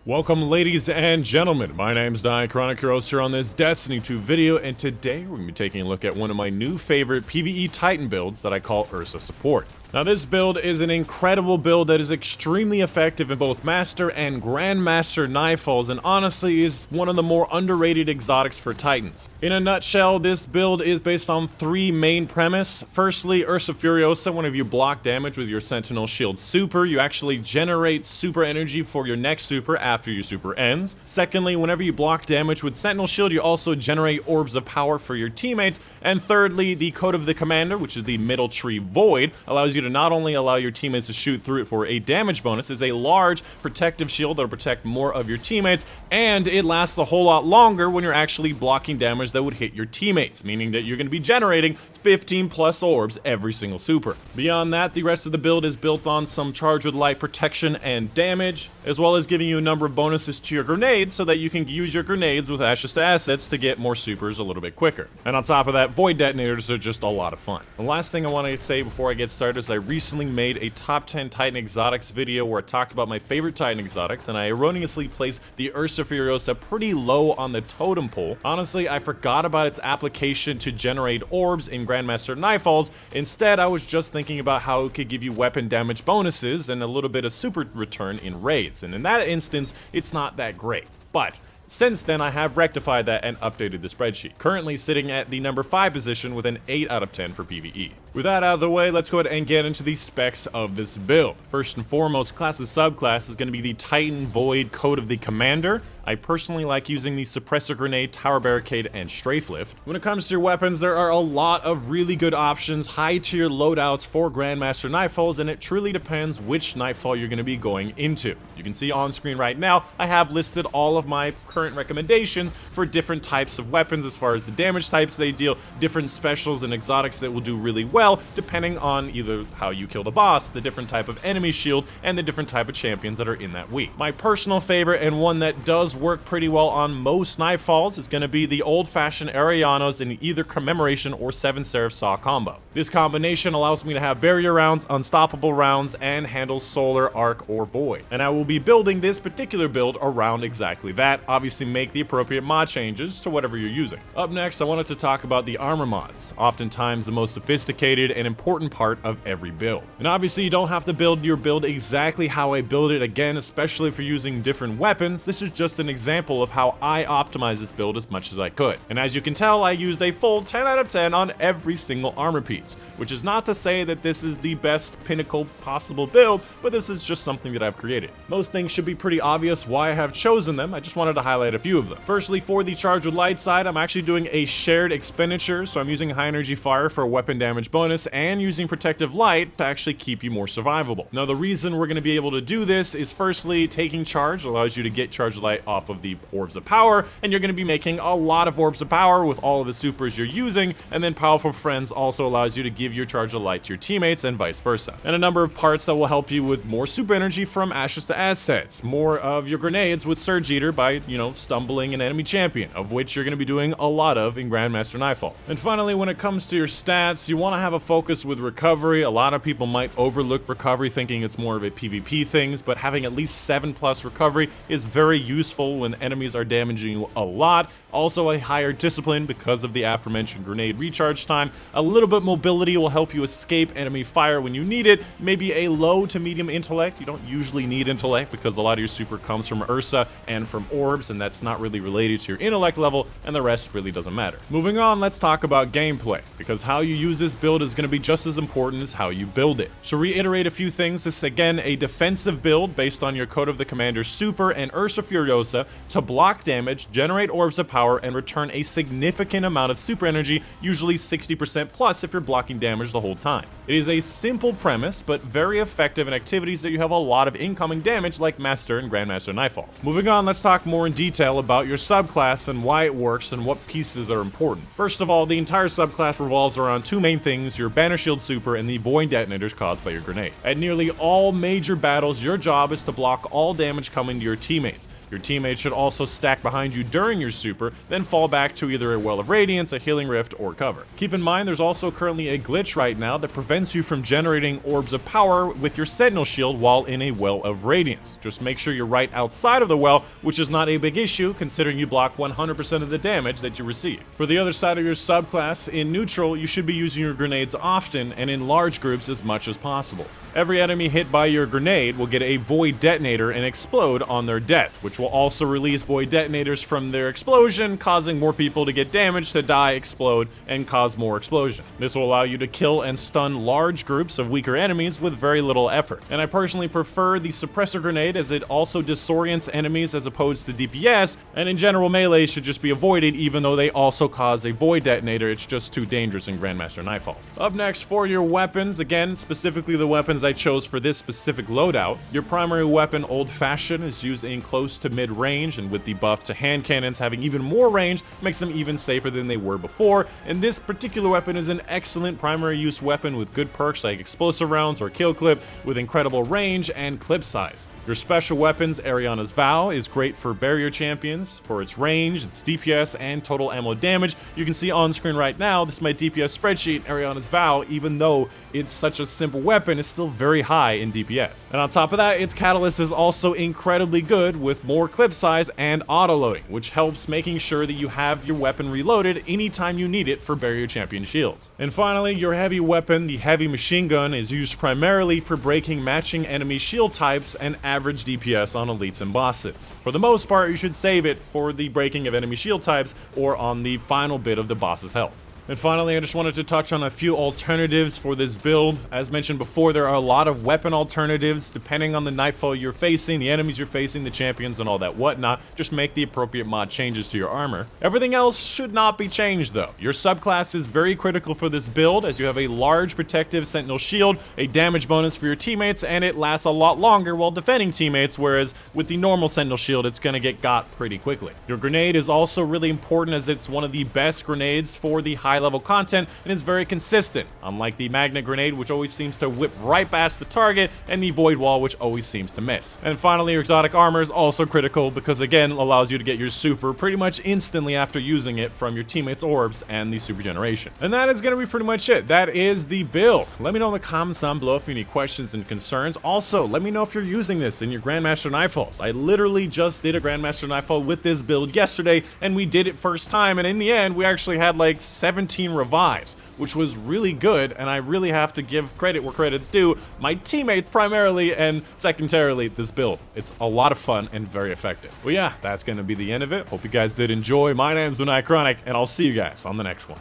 Welcome ladies and gentlemen, my name's Dychronic, your host here on this Destiny 2 video, and today we're going to be taking a look at one of my new favorite PvE Titan builds that I call Ursa Support. Now this build is an incredible build that is extremely effective in both Master and Grandmaster Nightfalls, and honestly is one of the more underrated exotics for Titans. In a nutshell, this build is based on three main premises. Firstly, Ursa Furiosa. Whenever you block damage with your Sentinel Shield super, you actually generate super energy for your next super after your super ends. Secondly, whenever you block damage with Sentinel Shield, you also generate orbs of power for your teammates. And thirdly, the Code of the Commander, which is the middle tree Void, allows you to not only allow your teammates to shoot through it for a damage bonus, is a large protective shield that'll protect more of your teammates, and it lasts a whole lot longer when you're actually blocking damage that would hit your teammates, meaning that you're going to be generating 15 plus orbs every single super. Beyond that, the rest of the build is built on some charge with light protection and damage, as well as giving you a number of bonuses to your grenades so that you can use your grenades with Ashes assets to get more supers a little bit quicker. And on top of that, Void Detonators are just a lot of fun. The last thing I want to say before I get started is I recently made a top 10 Titan exotics video where I talked about my favorite Titan exotics, and I erroneously placed the Ursa Furiosa pretty low on the totem pole. Honestly, I forgot about its application to generate orbs in Grandmaster Nightfalls. Instead, I was just thinking about how it could give you weapon damage bonuses and a little bit of super return in raids, and in that instance, it's not that great. But since then, I have rectified that and updated the spreadsheet, currently sitting at the number 5 position with an 8 out of 10 for PvE. With that out of the way, let's go ahead and get into the specs of this build. First and foremost, class of subclass is going to be the Titan Void Code of the Commander. I personally like using the Suppressor Grenade, Tower Barricade, and Strafe Lift. When it comes to your weapons, there are a lot of really good options, high tier loadouts for Grandmaster Nightfalls, and it truly depends which Nightfall you're going to be going into. You can see on screen right now, I have listed all of my current recommendations for different types of weapons as far as the damage types they deal, different specials and exotics that will do really well, depending on either how you kill the boss, the different type of enemy shields, and the different type of champions that are in that week. My personal favorite, and one that does work pretty well on most Nightfalls, is going to be the old-fashioned Arianos in either Commemoration or 7 Seraph Saw combo. This combination allows me to have barrier rounds, unstoppable rounds, and handle solar, arc, or void. And I will be building this particular build around exactly that. Obviously, make the appropriate mod changes to whatever you're using. Up next, I wanted to talk about the armor mods, oftentimes the most sophisticated and important part of every build. And obviously, you don't have to build your build exactly how I build it again, especially for using different weapons. This is just an example of how I optimize this build as much as I could. And as you can tell, I used a full 10 out of 10 on every single armor piece, which is not to say that this is the best pinnacle possible build, but this is just something that I've created. Most things should be pretty obvious why I have chosen them. I just wanted to highlight a few of them. Firstly, for the charge with light side, I'm actually doing a shared expenditure, so I'm using high energy fire for a weapon damage bonus and using protective light to actually keep you more survivable. Now, the reason we're going to be able to do this is firstly, taking charge allows you to get charge light off of the orbs of power, and you're going to be making a lot of orbs of power with all of the supers you're using, and then powerful friends also allows you to give your charge of light to your teammates and vice versa. And a number of parts that will help you with more super energy from Ashes to assets, more of your grenades with Surge Eater by, stumbling an enemy champion, of which you're going to be doing a lot of in Grandmaster Nightfall. And finally, when it comes to your stats, you want to have a focus with recovery. A lot of people might overlook recovery thinking it's more of a PvP things, but having at least 7+ recovery is very useful when enemies are damaging you a lot. Also, a higher discipline because of the aforementioned grenade recharge time. A little bit mobility will help you escape enemy fire when you need it. Maybe a low to medium intellect. You don't usually need intellect because a lot of your super comes from Ursa and from orbs, and that's not really related to your intellect level, and the rest really doesn't matter. Moving on, let's talk about gameplay, because how you use this build is going to be just as important as how you build it. To reiterate a few things, this is again a defensive build based on your Code of the Commander super and Ursa Furiosa to block damage, generate orbs of power, and return a significant amount of super energy, usually 60% plus if you're blocking damage the whole time. It is a simple premise, but very effective in activities that you have a lot of incoming damage like Master and Grandmaster Nightfalls. Moving on, let's talk more in detail about your subclass and why it works and what pieces are important. First of all, the entire subclass revolves around two main things: your Banner Shield super and the Void Detonators caused by your grenade. At nearly all major battles, your job is to block all damage coming to your teammates. Your teammates should also stack behind you during your super, then fall back to either a Well of Radiance, a Healing Rift, or cover. Keep in mind there's also currently a glitch right now that prevents you from generating orbs of power with your sentinel shield while in a Well of Radiance. Just make sure you're right outside of the well, which is not a big issue considering you block 100% of the damage that you receive. For the other side of your subclass, in neutral, you should be using your grenades often and in large groups as much as possible. Every enemy hit by your grenade will get a Void Detonator and explode on their death, which will also release Void Detonators from their explosion, causing more people to get damaged, to die, explode, and cause more explosions. This will allow you to kill and stun large groups of weaker enemies with very little effort. And I personally prefer the Suppressor grenade as it also disorients enemies as opposed to DPS, and in general melee should just be avoided even though they also cause a Void Detonator. It's just too dangerous in Grandmaster Nightfalls. Up next for your weapons, again, specifically the weapons I chose for this specific loadout. Your primary weapon, Old Fashioned, is used in close to mid range, and with the buff to hand cannons having even more range, makes them even safer than they were before. And this particular weapon is an excellent primary use weapon with good perks like explosive rounds or kill clip, with incredible range and clip size. Your special weapons, Ariana's Vow, is great for barrier champions for its range, its DPS, and total ammo damage. You can see on screen right now, this is my DPS spreadsheet. Ariana's Vow, even though it's such a simple weapon, is still very high in DPS. And on top of that, its catalyst is also incredibly good with more clip size and auto-loading, which helps making sure that you have your weapon reloaded anytime you need it for barrier champion shields. And finally, your heavy weapon, the heavy machine gun, is used primarily for breaking matching enemy shield types and average DPS on elites and bosses. For the most part, you should save it for the breaking of enemy shield types or on the final bit of the boss's health. And finally, I just wanted to touch on a few alternatives for this build. As mentioned before, there are a lot of weapon alternatives depending on the Nightfall you're facing, the enemies you're facing, the champions, and all that whatnot. Just make the appropriate mod changes to your armor. Everything else should not be changed though. Your subclass is very critical for this build as you have a large protective sentinel shield, a damage bonus for your teammates, and it lasts a lot longer while defending teammates, whereas with the normal sentinel shield, it's gonna get got pretty quickly. Your grenade is also really important as it's one of the best grenades for the high level content and is very consistent, unlike the magnet grenade, which always seems to whip right past the target, and the void wall, which always seems to miss. And finally, your exotic armor is also critical because again allows you to get your super pretty much instantly after using it from your teammates' orbs and the super generation. And that is going to be pretty much it. That is the build. Let me know in the comments down below if you have any questions and concerns. Also, let me know if you're using this in your Grandmaster Nightfalls. I literally just did a Grandmaster Nightfall with this build yesterday, and we did it first time, and in the end we actually had like 17 revives, which was really good, and I really have to give credit where credit's due. My teammates primarily, and secondarily this build. It's a lot of fun and very effective. Well yeah, that's going to be the end of it. Hope you guys did enjoy. My name's Dychronic, and I'll see you guys on the next one.